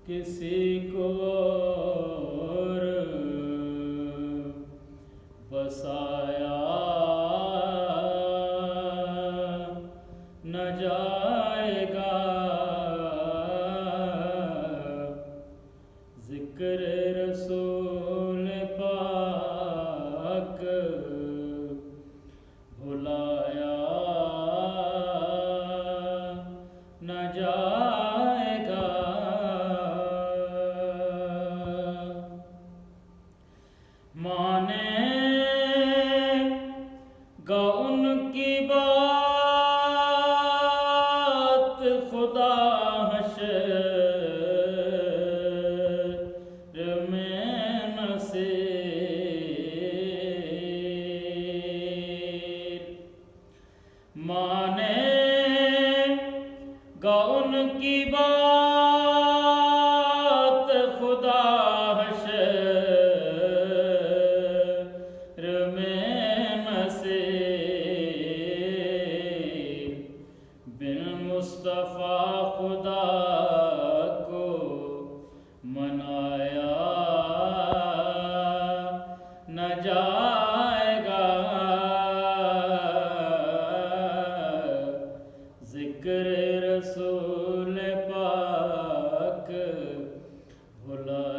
किसी को और बसाया न जाएगा, जिक्र रसूल पाक भुलाया न जाएगा। मानेगा उनकी बात खुदा हश्र में नसीर। मानेगा उनकी बात खुदा हश्र में नसीर। बिन मुस्तफ़ा खुदा को मनाया न जाएगा, जिक्र रसूल पाक भुला